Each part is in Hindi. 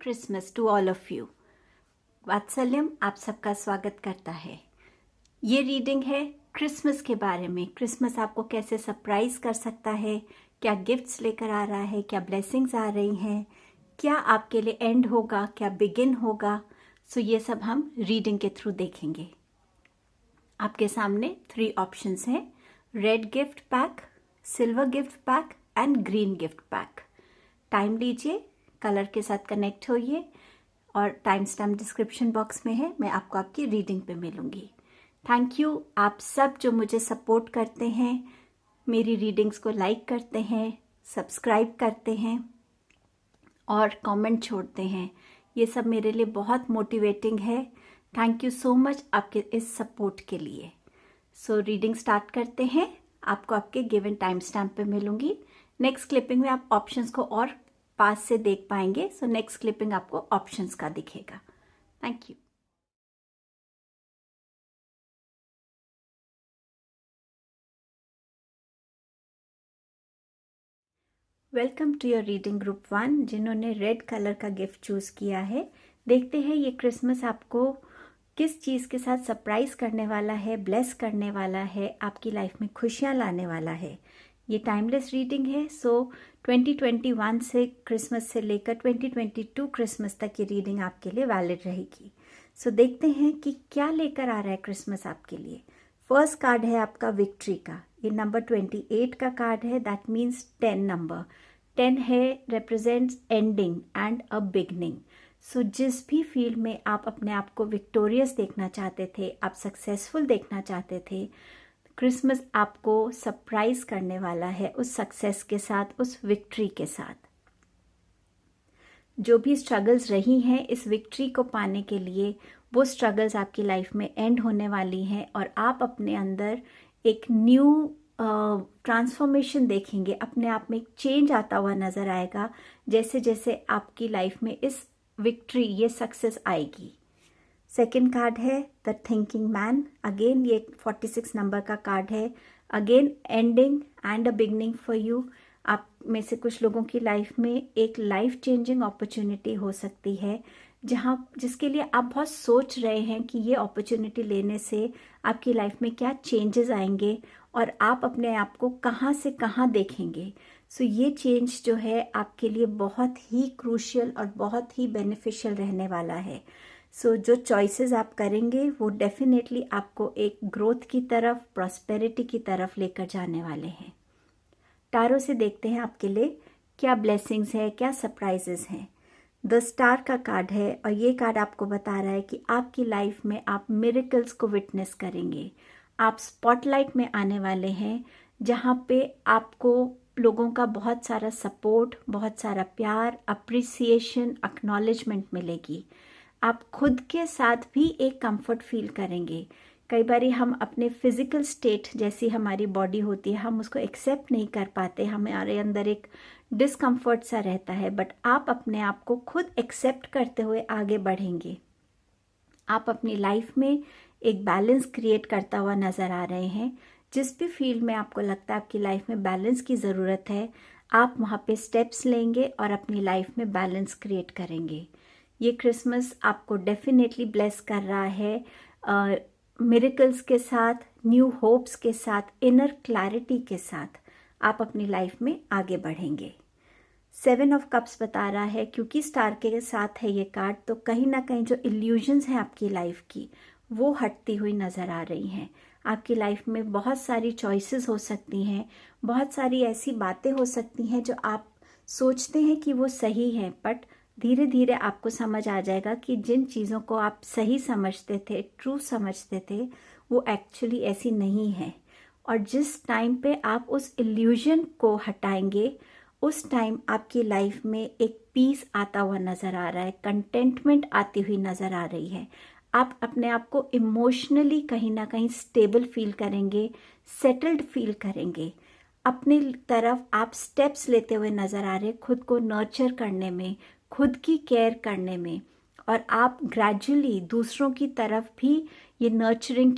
Christmas to all of you. Vatsalyam आप सबका स्वागत करता है। ये रीडिंग है क्रिसमस के बारे में। क्रिसमस आपको कैसे सरप्राइज कर सकता है, क्या गिफ्ट्स लेकर आ रहा है, क्या ब्लेसिंग्स आ रही हैं, क्या आपके लिए एंड होगा, क्या बिगिन होगा। सो ये सब हम रीडिंग के थ्रू देखेंगे। आपके सामने 3 ऑप्शंस हैं, red gift pack, silver gift pack and green gift pack. Time लीजिए, कलर के साथ कनेक्ट होइए और टाइम स्टैम्प डिस्क्रिप्शन बॉक्स में है। मैं आपको आपकी रीडिंग पे मिलूंगी। थैंक यू आप सब जो मुझे सपोर्ट करते हैं, मेरी रीडिंग्स को लाइक करते हैं, सब्सक्राइब करते हैं और कमेंट छोड़ते हैं। ये सब मेरे लिए बहुत मोटिवेटिंग है। थैंक यू सो मच आपके इस सपोर्ट के लिए। सो रीडिंग स्टार्ट करते हैं। आपको आपके गिवन टाइम स्टैम्प पे मिलूंगी। नेक्स्ट क्लिपिंग में आप ऑप्शंस को और पास से देख पाएंगे। सो नेक्स्ट क्लिपिंग आपको ऑप्शंस का दिखेगा। Thank you. Welcome to your reading group 1 जिन्होंने रेड कलर का गिफ्ट चूज किया है। देखते हैं ये क्रिसमस आपको किस चीज़ के साथ सरप्राइज करने वाला है, ब्लेस करने वाला है, आपकी लाइफ में खुशियाँ लाने वाला है। ये टाइमलेस रीडिंग है। सो 2021 से क्रिसमस से लेकर 2022 क्रिसमस तक ये रीडिंग आपके लिए वैलिड रहेगी। सो देखते हैं कि क्या लेकर आ रहा है क्रिसमस आपके लिए। फर्स्ट कार्ड है आपका विक्ट्री का। ये नंबर 28 का कार्ड है। दैट मीन्स 10 नंबर। 10 है represents ending and a beginning. So जिस भी फील्ड में आप अपने आप को विक्टोरियस देखना चाहते थे, आप सक्सेसफुल देखना चाहते थे, क्रिसमस आपको सरप्राइज करने वाला है उस सक्सेस के साथ, उस विक्ट्री के साथ। जो भी स्ट्रगल्स रही हैं इस विक्ट्री को पाने के लिए, वो स्ट्रगल्स आपकी लाइफ में एंड होने वाली हैं और आप अपने अंदर एक न्यू ट्रांसफॉर्मेशन देखेंगे। अपने आप में एक चेंज आता हुआ नजर आएगा जैसे जैसे आपकी लाइफ में इस विक्ट्री, ये सक्सेस आएगी। सेकेंड कार्ड है द थिंकिंग मैन। अगेन ये 46 नंबर का कार्ड है। Again ending and a beginning for you. आप में से कुछ लोगों की लाइफ में एक लाइफ चेंजिंग अपॉर्चुनिटी हो सकती है जिसके लिए आप बहुत सोच रहे हैं कि ये अपॉर्चुनिटी लेने से आपकी लाइफ में क्या चेंजेस आएंगे और आप अपने आप को कहाँ से कहाँ देखेंगे। सो ये चेंज जो है आपके लिए बहुत ही क्रूशियल और बहुत ही बेनिफिशियल रहने वाला है। सो जो चॉइसेस आप करेंगे वो डेफिनेटली आपको एक ग्रोथ की तरफ, प्रॉस्पेरिटी की तरफ लेकर जाने वाले हैं। टारो से देखते हैं आपके लिए क्या ब्लेसिंग्स है, क्या सरप्राइजेस हैं। द स्टार का कार्ड है और ये कार्ड आपको बता रहा है कि आपकी लाइफ में आप मिरेकल्स को विटनेस करेंगे। आप स्पॉटलाइट में आने वाले हैं जहाँ पे आपको लोगों का बहुत सारा सपोर्ट, बहुत सारा प्यार, अप्रिसिएशन, एक्नॉलेजमेंट मिलेगी। आप खुद के साथ भी एक कंफर्ट फील करेंगे। कई बार हम अपने फिजिकल स्टेट, जैसी हमारी बॉडी होती है, हम उसको एक्सेप्ट नहीं कर पाते, हमारे अंदर एक डिस्कम्फर्ट सा रहता है, बट आप अपने आप को खुद एक्सेप्ट करते हुए आगे बढ़ेंगे। आप अपनी लाइफ में एक बैलेंस क्रिएट करता हुआ नज़र आ रहे हैं। जिस भी फील्ड में आपको लगता है आपकी लाइफ में बैलेंस की ज़रूरत है, आप वहाँ पे स्टेप्स लेंगे और अपनी लाइफ में बैलेंस क्रिएट करेंगे। ये क्रिसमस आपको डेफिनेटली ब्लेस कर रहा है मिरेकल्स के साथ, न्यू होप्स के साथ, इनर क्लैरिटी के साथ आप अपनी लाइफ में आगे बढ़ेंगे। 7 ऑफ कप्स बता रहा है, क्योंकि स्टार के साथ है ये कार्ड, तो कहीं ना कहीं जो इल्यूजन्स हैं आपकी लाइफ की वो हटती हुई नज़र आ रही हैं। आपकी लाइफ में बहुत सारी चॉइसेस हो सकती हैं, बहुत सारी ऐसी बातें हो सकती हैं जो आप सोचते हैं कि वो सही हैं, बट धीरे धीरे आपको समझ आ जाएगा कि जिन चीज़ों को आप सही समझते थे, ट्रू समझते थे, वो एक्चुअली ऐसी नहीं है। और जिस टाइम पे आप उस इल्यूजन को हटाएंगे, उस टाइम आपकी लाइफ में एक पीस आता हुआ नज़र आ रहा है, कंटेंटमेंट आती हुई नज़र आ रही है। आप अपने आप को इमोशनली कहीं ना कहीं स्टेबल फील करेंगे, सेटल्ड फील करेंगे। अपनी तरफ आप स्टेप्स लेते हुए नज़र आ रहे हैं, खुद को नर्चर करने में, खुद की केयर करने में, और आप ग्रेजुअली दूसरों की तरफ भी ये नर्चरिंग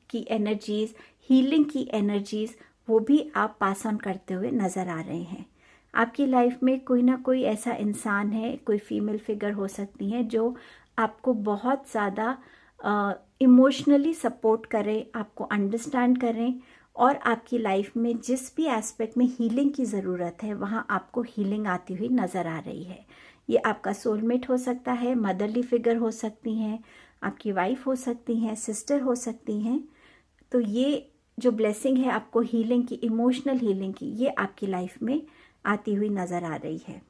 की एनर्जीज, हीलिंग की एनर्जीज, वो भी आप पास ऑन करते हुए नज़र आ रहे हैं। आपकी लाइफ में कोई ना कोई ऐसा इंसान है, कोई फीमेल फिगर हो सकती है जो आपको बहुत ज़्यादा इमोशनली सपोर्ट करें, आपको अंडरस्टैंड करें और आपकी लाइफ में जिस भी एस्पेक्ट में हीलिंग की ज़रूरत है वहाँ आपको हीलिंग आती हुई नज़र आ रही है। ये आपका सोलमेट हो सकता है, मदरली फिगर हो सकती हैं, आपकी वाइफ हो सकती हैं, सिस्टर हो सकती हैं। तो ये जो ब्लेसिंग है आपको हीलिंग की, इमोशनल हीलिंग की, ये आपकी लाइफ में आती हुई नज़र आ रही है।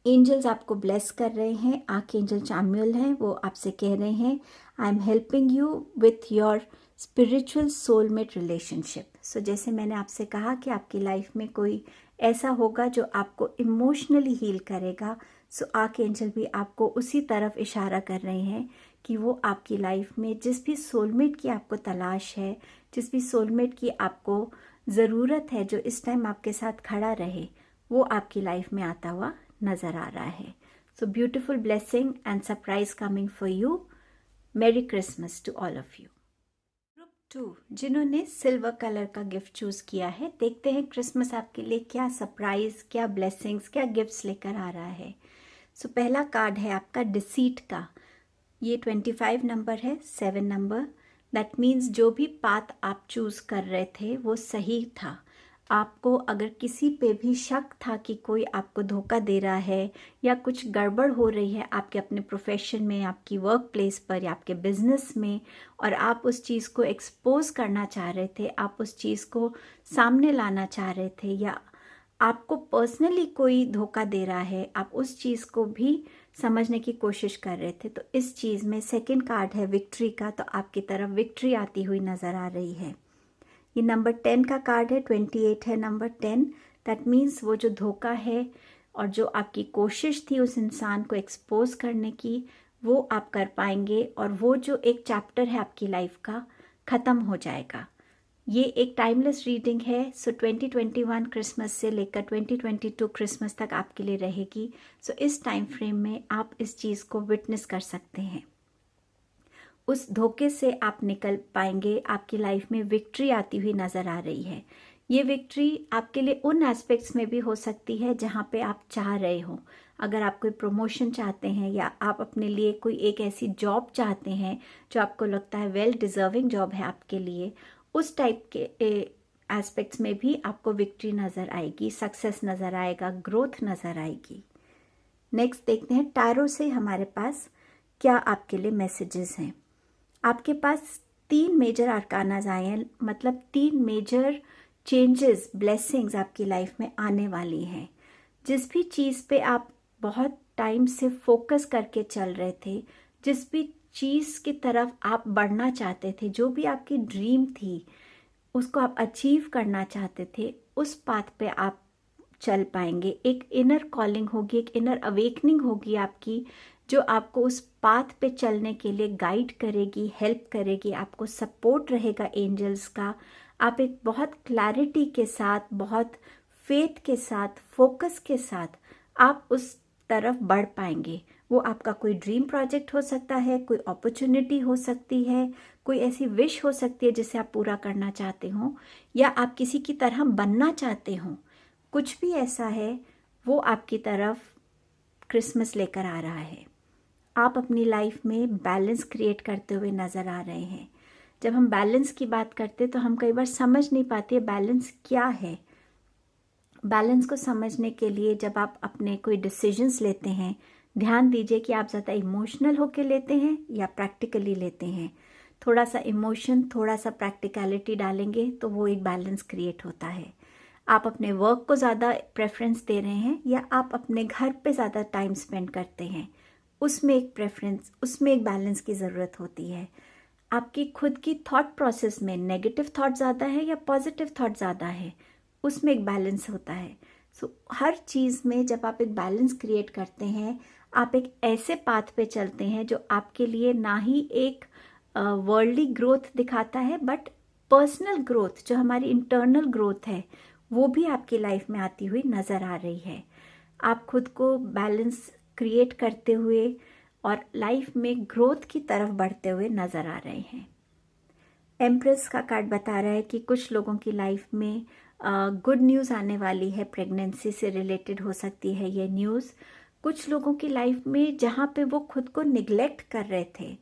एंजल्स आपको ब्लेस कर रहे हैं। आर्क एंजल चाम्युअल हैं, वो आपसे कह रहे हैं I am helping you with your spiritual soulmate relationship. So जैसे मैंने आपसे कहा कि आपकी लाइफ में कोई ऐसा होगा जो आपको इमोशनली हील करेगा, सो आर्क एंजल भी आपको उसी तरफ इशारा कर रहे हैं कि वो आपकी लाइफ में जिस भी सोलमेट की आपको तलाश है, जिस भी सोलमेट की आपको ज़रूरत है, जो इस टाइम आपके साथ खड़ा रहे, वो आपकी लाइफ में आता हुआ नज़र आ रहा है। So beautiful blessing and surprise coming for you. Merry Christmas to all of you. Group 2 जिन्होंने सिल्वर कलर का गिफ्ट चूज किया है, देखते हैं क्रिसमस आपके लिए क्या सरप्राइज, क्या ब्लेसिंग्स, क्या गिफ्ट्स लेकर आ रहा है। सो पहला कार्ड है आपका डिसीट का। ये 25 नंबर है, 7 नंबर। दैट मीन्स जो भी पाथ आप चूज कर रहे थे वो सही था। आपको अगर किसी पे भी शक था कि कोई आपको धोखा दे रहा है या कुछ गड़बड़ हो रही है आपके अपने प्रोफेशन में, आपकी वर्क प्लेस पर या आपके बिजनेस में, और आप उस चीज़ को एक्सपोज करना चाह रहे थे, आप उस चीज़ को सामने लाना चाह रहे थे, या आपको पर्सनली कोई धोखा दे रहा है, आप उस चीज़ को भी समझने की कोशिश कर रहे थे, तो इस चीज़ में सेकंड कार्ड है विक्ट्री का, तो आपकी तरफ विक्ट्री आती हुई नज़र आ रही है। ये नंबर 10 का कार्ड है, 28 है नंबर 10। दैट मीन्स वो जो धोखा है और जो आपकी कोशिश थी उस इंसान को एक्सपोज करने की, वो आप कर पाएंगे, और वो जो एक चैप्टर है आपकी लाइफ का ख़त्म हो जाएगा। ये एक टाइमलेस रीडिंग है। सो 2021 क्रिसमस से लेकर 2022 क्रिसमस तक आपके लिए रहेगी। सो इस टाइम फ्रेम में आप इस चीज़ को विटनेस कर सकते हैं। उस धोखे से आप निकल पाएंगे, आपकी लाइफ में विक्ट्री आती हुई नज़र आ रही है। ये विक्ट्री आपके लिए उन एस्पेक्ट्स में भी हो सकती है जहाँ पे आप चाह रहे हो। अगर आप कोई प्रमोशन चाहते हैं या आप अपने लिए कोई एक ऐसी जॉब चाहते हैं जो आपको लगता है वेल डिज़र्विंग जॉब है आपके लिए, उस टाइप के एस्पेक्ट्स में भी आपको विक्ट्री नज़र आएगी, सक्सेस नज़र आएगा, ग्रोथ नज़र आएगी। नेक्स्ट देखते हैं टैरो से हमारे पास क्या आपके लिए मैसेजेस हैं। आपके पास 3 मेजर आर्कानाज आए हैं, मतलब 3 मेजर चेंजेस, ब्लेसिंग्स आपकी लाइफ में आने वाली हैं। जिस भी चीज़ पे आप बहुत टाइम से फोकस करके चल रहे थे, जिस भी चीज़ की तरफ आप बढ़ना चाहते थे, जो भी आपकी ड्रीम थी उसको आप अचीव करना चाहते थे, उस पाथ पे आप चल पाएंगे। एक इनर कॉलिंग होगी, एक इनर अवेकनिंग होगी आपकी, जो आपको उस पाथ पे चलने के लिए गाइड करेगी, हेल्प करेगी, आपको सपोर्ट रहेगा एंजल्स का। आप एक बहुत क्लैरिटी के साथ, बहुत फेथ के साथ, फोकस के साथ आप उस तरफ बढ़ पाएंगे। वो आपका कोई ड्रीम प्रोजेक्ट हो सकता है, कोई अपॉर्चुनिटी हो सकती है, कोई ऐसी विश हो सकती है जिसे आप पूरा करना चाहते हो, या आप किसी की तरह बनना चाहते हो। कुछ भी ऐसा है वो आपकी तरफ क्रिसमस लेकर आ रहा है। आप अपनी लाइफ में बैलेंस क्रिएट करते हुए नज़र आ रहे हैं। जब हम बैलेंस की बात करते तो हम कई बार समझ नहीं पाते बैलेंस क्या है। बैलेंस को समझने के लिए जब आप अपने कोई डिसीजंस लेते हैं, ध्यान दीजिए कि आप ज़्यादा इमोशनल होके लेते हैं या प्रैक्टिकली लेते हैं। थोड़ा सा इमोशन, थोड़ा सा प्रैक्टिकलिटी डालेंगे तो वो एक बैलेंस क्रिएट होता है। आप अपने वर्क को ज़्यादा प्रेफरेंस दे रहे हैं या आप अपने घर पे ज़्यादा टाइम स्पेंड करते हैं, उसमें एक प्रेफरेंस, उसमें एक बैलेंस की ज़रूरत होती है। आपकी खुद की थॉट प्रोसेस में नेगेटिव थॉट ज़्यादा है या पॉजिटिव थॉट ज़्यादा है, उसमें एक बैलेंस होता है। सो हर चीज़ में जब आप एक बैलेंस क्रिएट करते हैं, आप एक ऐसे पाथ पे चलते हैं जो आपके लिए ना ही एक वर्ल्डली ग्रोथ दिखाता है, बट पर्सनल ग्रोथ, जो हमारी इंटरनल ग्रोथ है, वो भी आपकी लाइफ में आती हुई नज़र आ रही है। आप खुद को बैलेंस क्रिएट करते हुए और लाइफ में ग्रोथ की तरफ बढ़ते हुए नज़र आ रहे हैं। एम्प्रेस का कार्ड बता रहा है कि कुछ लोगों की लाइफ में गुड न्यूज़ आने वाली है, प्रेगनेंसी से रिलेटेड हो सकती है ये न्यूज़। कुछ लोगों की लाइफ में जहाँ पे वो खुद को निगलेक्ट कर रहे थे,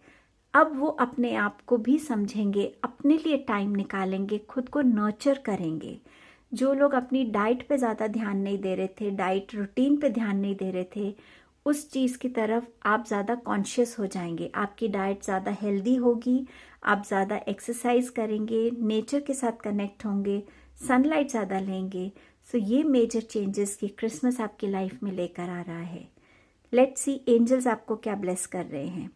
अब वो अपने आप को भी समझेंगे, अपने लिए टाइम निकालेंगे, खुद को नर्चर करेंगे। जो लोग अपनी डाइट पे ज़्यादा ध्यान नहीं दे रहे थे, डाइट रूटीन पे ध्यान नहीं दे रहे थे, उस चीज़ की तरफ आप ज़्यादा कॉन्शियस हो जाएंगे। आपकी डाइट ज़्यादा हेल्दी होगी, आप ज़्यादा एक्सरसाइज करेंगे, नेचर के साथ कनेक्ट होंगे, सनलाइट ज़्यादा लेंगे। सो ये मेजर चेंजेस की क्रिसमस आपकी लाइफ में लेकर आ रहा है। लेट्स सी एंजल्स आपको क्या ब्लेस कर रहे हैं।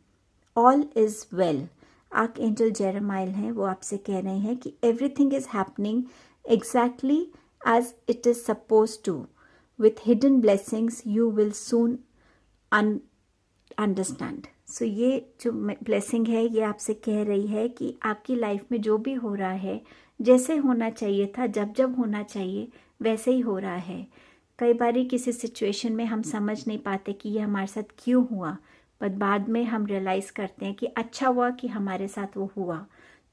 All is well. Archangel Jeremiel हैं, वो आपसे कह रहे हैं कि everything is happening exactly as it is suppose to. With hidden blessings you will soon understand. So ये जो ब्लेसिंग है ये आपसे कह रही है कि आपकी लाइफ में जो भी हो रहा है, जैसे होना चाहिए था, जब जब होना चाहिए वैसे ही हो रहा है। कई बार किसी सिचुएशन में हम समझ नहीं पाते कि ये हमारे साथ क्यों हुआ, पर बाद में हम रियलाइज़ करते हैं कि अच्छा हुआ कि हमारे साथ वो हुआ।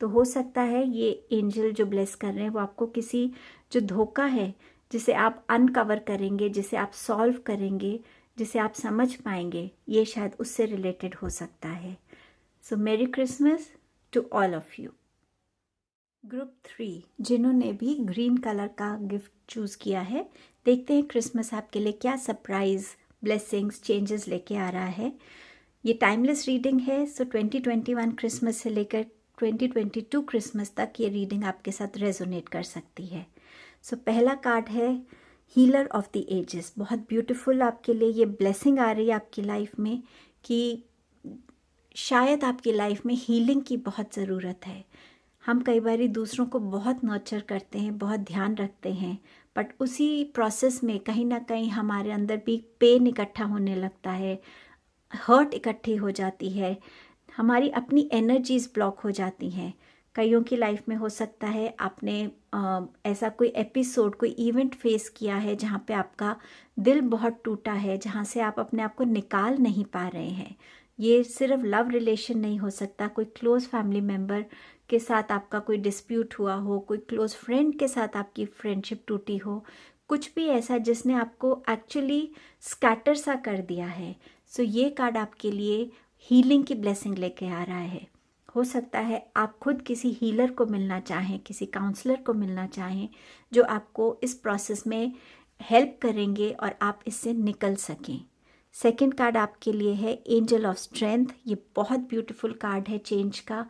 तो हो सकता है ये एंजल जो ब्लेस कर रहे हैं वो आपको किसी जो धोखा है जिसे आप अनकवर करेंगे, जिसे आप सॉल्व करेंगे, जिसे आप समझ पाएंगे, ये शायद उससे रिलेटेड हो सकता है। So merry Christmas to all of you. Group 3 जिन्होंने भी ग्रीन कलर का गिफ्ट चूज़ किया है, देखते हैं क्रिसमस आपके लिए क्या सरप्राइज ब्लेसिंग्स चेंजेस लेके आ रहा है। ये टाइमलेस रीडिंग है, सो 2021 क्रिसमस से लेकर 2022 क्रिसमस तक ये रीडिंग आपके साथ रेजोनेट कर सकती है। सो पहला कार्ड है हीलर ऑफ द एजेस। बहुत ब्यूटीफुल आपके लिए ये ब्लेसिंग आ रही है आपकी लाइफ में कि शायद आपकी लाइफ में हीलिंग की बहुत ज़रूरत है। हम कई बार दूसरों को बहुत नर्चर करते हैं, बहुत ध्यान रखते हैं, बट उसी प्रोसेस में कहीं ना कहीं हमारे अंदर भी पेन इकट्ठा होने लगता है, हर्ट इकट्ठी हो जाती है, हमारी अपनी एनर्जीज ब्लॉक हो जाती हैं। कईयों की लाइफ में हो सकता है आपने ऐसा कोई एपिसोड, कोई इवेंट फेस किया है जहाँ पे आपका दिल बहुत टूटा है, जहाँ से आप अपने आप को निकाल नहीं पा रहे हैं। ये सिर्फ लव रिलेशन नहीं हो सकता, कोई क्लोज फैमिली मेम्बर के साथ आपका कोई डिस्प्यूट हुआ हो, कोई क्लोज फ्रेंड के साथ आपकी फ्रेंडशिप टूटी हो, कुछ भी ऐसा जिसने आपको एक्चुअली स्कैटर सा कर दिया है। सो ये कार्ड आपके लिए हीलिंग की ब्लेसिंग लेके आ रहा है। हो सकता है आप खुद किसी हीलर को मिलना चाहें, किसी काउंसलर को मिलना चाहें जो आपको इस प्रोसेस में हेल्प करेंगे और आप इससे निकल सकें। सेकंड कार्ड आपके लिए है एंजल ऑफ स्ट्रेंथ। ये बहुत ब्यूटीफुल कार्ड है चेंज का।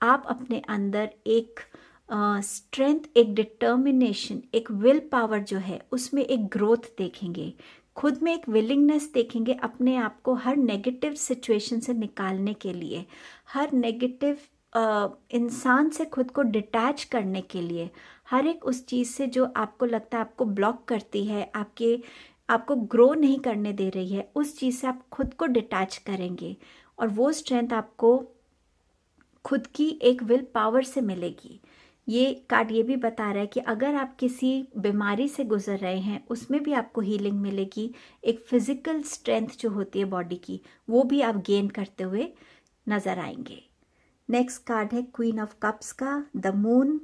आप अपने अंदर एक स्ट्रेंथ, एक डिटर्मिनेशन, एक विल पावर जो है उसमें एक ग्रोथ देखेंगे, खुद में एक विलिंगनेस देखेंगे अपने आप को हर नेगेटिव सिचुएशन से निकालने के लिए, हर नेगेटिव इंसान से खुद को डिटैच करने के लिए, हर एक उस चीज़ से जो आपको लगता है आपको ब्लॉक करती है, आपको ग्रो नहीं करने दे रही है, उस चीज़ से आप खुद को डिटैच करेंगे और वो स्ट्रेंथ आपको खुद की एक विल पावर से मिलेगी। ये कार्ड ये भी बता रहा है कि अगर आप किसी बीमारी से गुजर रहे हैं उसमें भी आपको हीलिंग मिलेगी। एक फिजिकल स्ट्रेंथ जो होती है बॉडी की, वो भी आप गेन करते हुए नज़र आएंगे। नेक्स्ट कार्ड है क्वीन ऑफ कप्स का, the moon,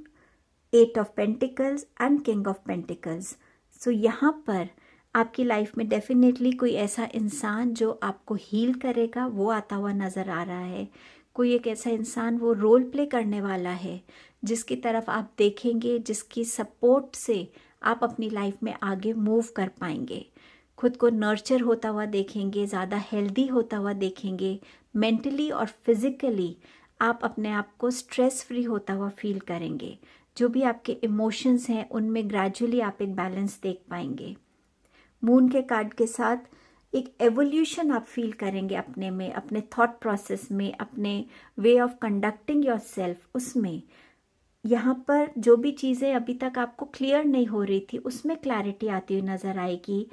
8 of pentacles and king of pentacles. So यहाँ पर आपकी लाइफ में डेफिनेटली कोई ऐसा इंसान जो आपको हील करेगा वो आता हुआ नज़र आ रहा है। कोई एक ऐसा इंसान वो रोल प्ले करने वाला है जिसकी तरफ आप देखेंगे, जिसकी सपोर्ट से आप अपनी लाइफ में आगे मूव कर पाएंगे। खुद को नर्चर होता हुआ देखेंगे, ज़्यादा हेल्दी होता हुआ देखेंगे, मेंटली और फिजिकली आप अपने आप को स्ट्रेस फ्री होता हुआ फील करेंगे। जो भी आपके इमोशंस हैं उनमें ग्रेजुअली आप एक बैलेंस देख पाएंगे। मून के कार्ड के साथ एक एवोल्यूशन आप फील करेंगे अपने में, अपने थॉट प्रोसेस में, अपने way of conducting your self, उसमें यहाँ पर जो भी चीज़ें अभी तक आपको क्लियर नहीं हो रही थी उसमें क्लैरिटी आती हुई नज़र आएगी।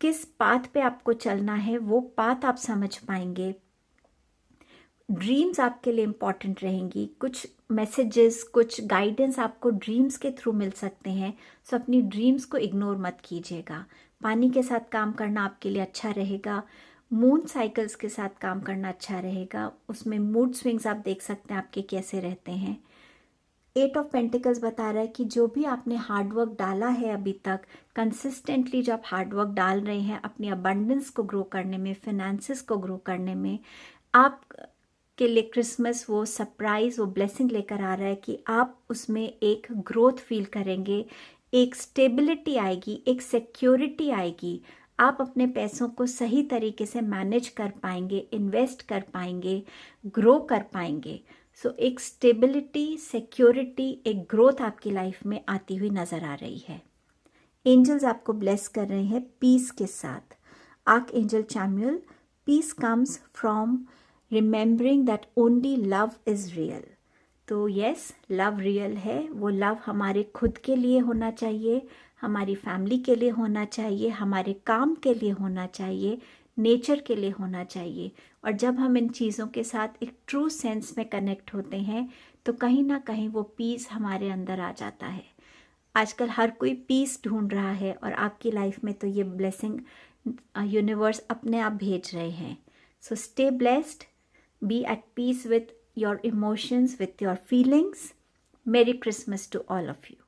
किस पाथ पे आपको चलना है वो पाथ आप समझ पाएंगे। ड्रीम्स आपके लिए इम्पॉर्टेंट रहेंगी, कुछ मैसेजेस, कुछ गाइडेंस आपको ड्रीम्स के थ्रू मिल सकते हैं। सो अपनी ड्रीम्स को इग्नोर मत कीजिएगा। पानी के साथ काम करना आपके लिए अच्छा रहेगा। मून साइकिल्स के साथ काम करना अच्छा रहेगा। उसमें मूड स्विंग्स आप देख सकते हैं आपके कैसे रहते हैं। 8 ऑफ पेंटिकल्स बता रहा है कि जो भी आपने हार्डवर्क डाला है अभी तक, कंसिस्टेंटली जब हार्डवर्क डाल रहे हैं अपनी अबंडेंस को ग्रो करने में, फिनेंसेस को ग्रो करने में, आप के लिए क्रिसमस वो सरप्राइज, वो ब्लेसिंग लेकर आ रहा है कि आप उसमें एक ग्रोथ फील करेंगे, एक स्टेबिलिटी आएगी, एक सिक्योरिटी आएगी। आप अपने पैसों को सही तरीके से मैनेज कर पाएंगे, इन्वेस्ट कर पाएंगे, ग्रो कर पाएंगे। सो एक स्टेबिलिटी, सिक्योरिटी, एक ग्रोथ आपकी लाइफ में आती हुई नजर आ रही है। एंजल्स आपको ब्लेस कर रहे हैं पीस के साथ। Archangel Chamuel, peace comes from remembering that only love is real. तो यस, लव रियल है। वो लव हमारे खुद के लिए होना चाहिए, हमारी फैमिली के लिए होना चाहिए, हमारे काम के लिए होना चाहिए, नेचर के लिए होना चाहिए। और जब हम इन चीज़ों के साथ एक ट्रू सेंस में कनेक्ट होते हैं तो कहीं ना कहीं वो पीस हमारे अंदर आ जाता है। आजकल हर कोई पीस ढूंढ रहा है और आपकी लाइफ में तो ये ब्लेसिंग यूनिवर्स अपने आप भेज रहे हैं। So stay blessed, be at peace with your emotions, with your feelings. Merry Christmas to all of you.